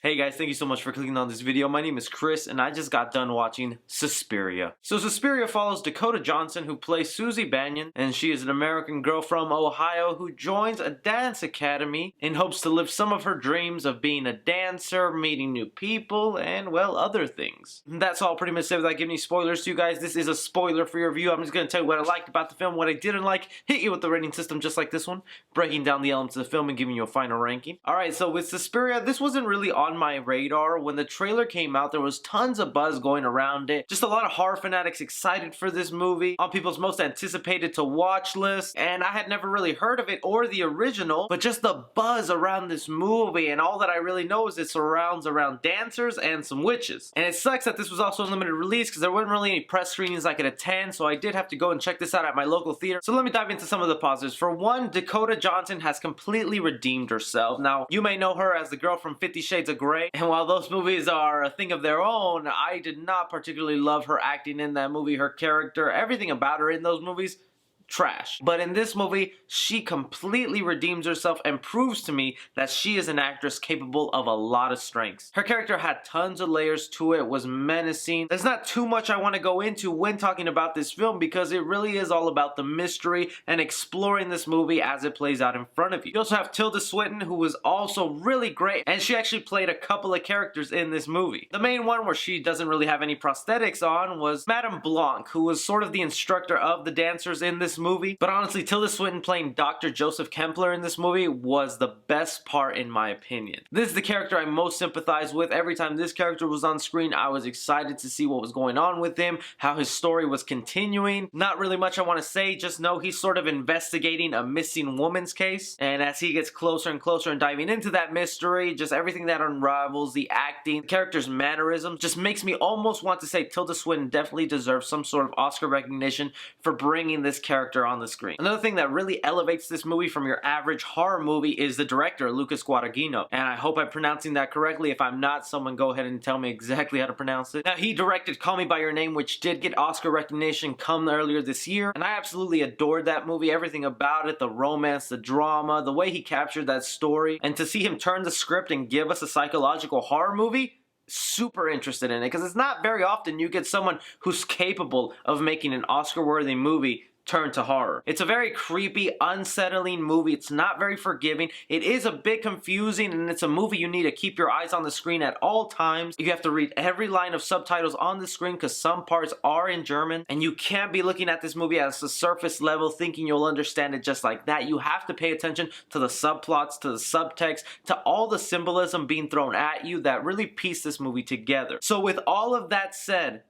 Hey guys, thank you so much for clicking on this video. My name is Chris and I just got done watching Suspiria. So Suspiria follows Dakota Johnson, who plays Susie Banyan, and she is an American girl from Ohio who joins a dance academy in hopes to live some of her dreams of being a dancer, meeting new people, and well, other things. That's all pretty much said without giving any spoilers to you guys. This is a spoiler free review. I'm just going to tell you what I liked about the film, what I didn't like, hit you with the rating system just like this one, breaking down the elements of the film and giving you a final ranking. Alright, so with Suspiria, this wasn't really on my radar. When the trailer came out, there was tons of buzz going around it. Just a lot of horror fanatics excited for this movie, on people's most anticipated to watch list, and I had never really heard of it or the original, but just the buzz around this movie, and all that I really know is it surrounds around dancers and some witches. And it sucks that this was also a limited release because there weren't really any press screenings I could attend, so I did have to go and check this out at my local theater. So let me dive into some of the positives. For one, Dakota Johnson has completely redeemed herself. Now, you may know her as the girl from 50 Shades of Grey, and while those movies are a thing of their own, I did not particularly love her acting in that movie, her character, everything about her in those movies. Trash. But in this movie, she completely redeems herself and proves to me that she is an actress capable of a lot of strengths. Her character had tons of layers to it, was menacing. There's not too much I want to go into when talking about this film because it really is all about the mystery and exploring this movie as it plays out in front of you. You also have Tilda Swinton, who was also really great, and she actually played a couple of characters in this movie. The main one where she doesn't really have any prosthetics on was Madame Blanc, who was sort of the instructor of the dancers in this movie. But honestly, Tilda Swinton playing Dr. Joseph Kempler in this movie was the best part in my opinion. This is the character I most sympathized with. Every time this character was on screen, I was excited to see what was going on with him, how his story was continuing. Not really much I want to say, just know he's sort of investigating a missing woman's case, and as he gets closer and closer and diving into that mystery, just everything that unravels, the acting, the character's mannerisms, just makes me almost want to say Tilda Swinton definitely deserves some sort of Oscar recognition for bringing this character on the screen. Another thing that really elevates this movie from your average horror movie is the director, Luca Guadagnino. And I hope I'm pronouncing that correctly. If I'm not, someone go ahead and tell me exactly how to pronounce it. Now, he directed Call Me By Your Name, which did get Oscar recognition come earlier this year. And I absolutely adored that movie. Everything about it, the romance, the drama, the way he captured that story. And to see him turn the script and give us a psychological horror movie, super interested in it. Because it's not very often you get someone who's capable of making an Oscar-worthy movie turn to horror. It's a very creepy, unsettling movie. It's not very forgiving. It is a bit confusing, and it's a movie you need to keep your eyes on the screen at all times. You have to read every line of subtitles on the screen because some parts are in German, and you can't be looking at this movie at a surface level thinking you'll understand it just like that. You have to pay attention to the subplots, to the subtext, to all the symbolism being thrown at you that really piece this movie together. So with all of that said,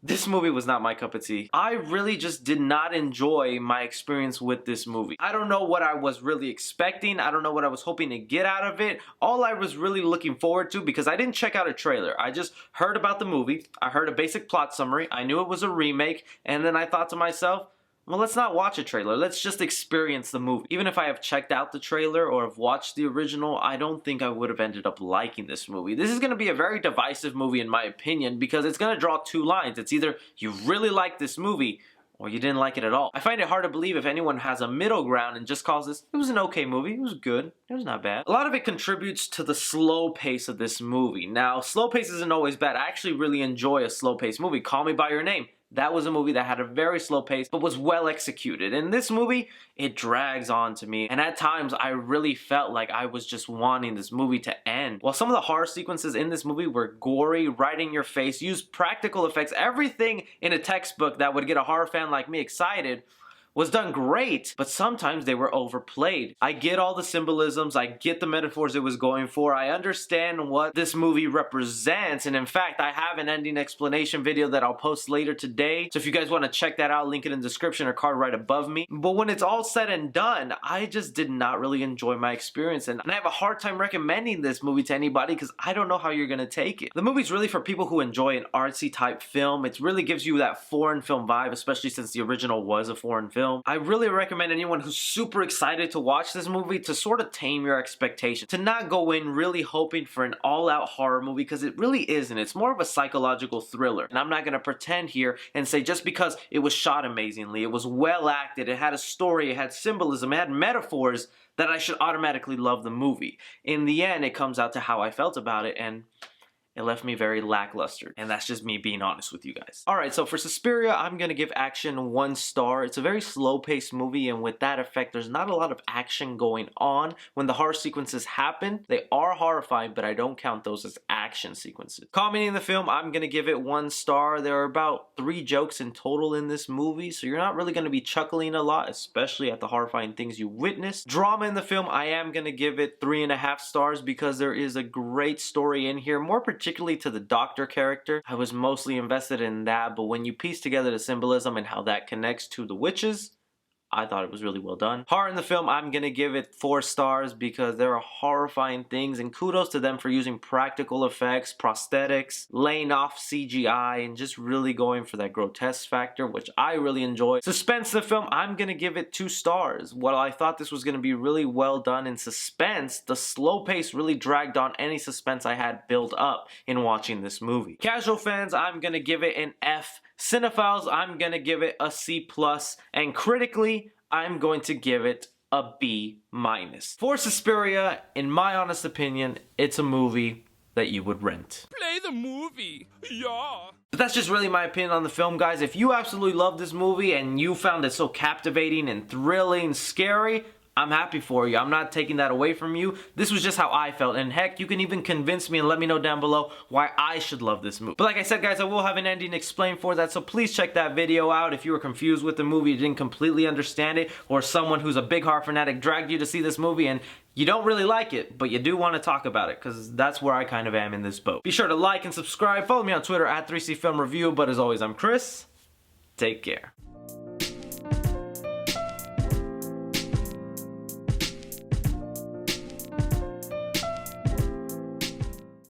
this movie was not my cup of tea. I really just did not enjoy my experience with this movie. I don't know what I was really expecting. I don't know what I was hoping to get out of it. All I was really looking forward to, because I didn't check out a trailer. I just heard about the movie. I heard a basic plot summary. I knew it was a remake. And then I thought to myself, well, let's not watch a trailer. Let's just experience the movie. Even if I have checked out the trailer or have watched the original, I don't think I would have ended up liking this movie. This is going to be a very divisive movie in my opinion because it's going to draw two lines. It's either you really like this movie or you didn't like it at all. I find it hard to believe if anyone has a middle ground and just calls this, it was an okay movie, it was good, it was not bad. A lot of it contributes to the slow pace of this movie. Now, slow pace isn't always bad. I actually really enjoy a slow pace movie. Call Me By Your Name. That was a movie that had a very slow pace, but was well executed. In this movie, it drags on to me. And at times, I really felt like I was just wanting this movie to end. While some of the horror sequences in this movie were gory, right in your face, used practical effects, everything in a textbook that would get a horror fan like me excited, was done great, but sometimes they were overplayed. I get all the symbolisms, I get the metaphors it was going for, I understand what this movie represents, and in fact, I have an ending explanation video that I'll post later today, so if you guys want to check that out, link it in the description or card right above me. But when it's all said and done, I just did not really enjoy my experience, and I have a hard time recommending this movie to anybody because I don't know how you're gonna take it. The movie's really for people who enjoy an artsy type film. It really gives you that foreign film vibe, especially since the original was a foreign film. film. I really recommend anyone who's super excited to watch this movie to sort of tame your expectations, to not go in really hoping for an all-out horror movie, because it really isn't. It's more of a psychological thriller. And I'm not going to pretend here and say just because it was shot amazingly, it was well acted, it had a story, it had symbolism, it had metaphors, that I should automatically love the movie. In the end, it comes out to how I felt about it, and it left me very lackluster. And that's just me being honest with you guys. Alright, so for Suspiria, I'm gonna give action 1 star. It's a very slow-paced movie, and with that effect, there's not a lot of action going on. When the horror sequences happen, they are horrifying, but I don't count those as action sequences. Comedy in the film, I'm gonna give it 1 star. There are about 3 jokes in total in this movie, so you're not really gonna be chuckling a lot, especially at the horrifying things you witness. Drama in the film, I am gonna give it 3.5 stars because there is a great story in here, more particularly to the doctor character. I was mostly invested in that, but when you piece together the symbolism and how that connects to the witches, I thought it was really well done. Horror in the film, I'm gonna give it 4 stars because there are horrifying things, and kudos to them for using practical effects, prosthetics, laying off CGI, and just really going for that grotesque factor, which I really enjoy. Suspense in the film, I'm gonna give it 2 stars. While I thought this was gonna be really well done in suspense, the slow pace really dragged on any suspense I had built up in watching this movie. Casual fans, I'm gonna give it an F. Cinephiles, I'm gonna give it a C+, and critically, I'm going to give it a B-. For Suspiria, in my honest opinion, it's a movie that you would rent. Play the movie, yeah. But that's just really my opinion on the film, guys. If you absolutely love this movie and you found it so captivating and thrilling, scary, I'm happy for you. I'm not taking that away from you. This was just how I felt, and heck, you can even convince me and let me know down below why I should love this movie. But like I said, guys, I will have an ending explained for that, so please check that video out if you were confused with the movie, you didn't completely understand it, or someone who's a big horror fanatic dragged you to see this movie and you don't really like it, but you do want to talk about it, because that's where I kind of am in this boat. Be sure to like and subscribe. Follow me on Twitter at 3C Film Review, but as always, I'm Chris. Take care.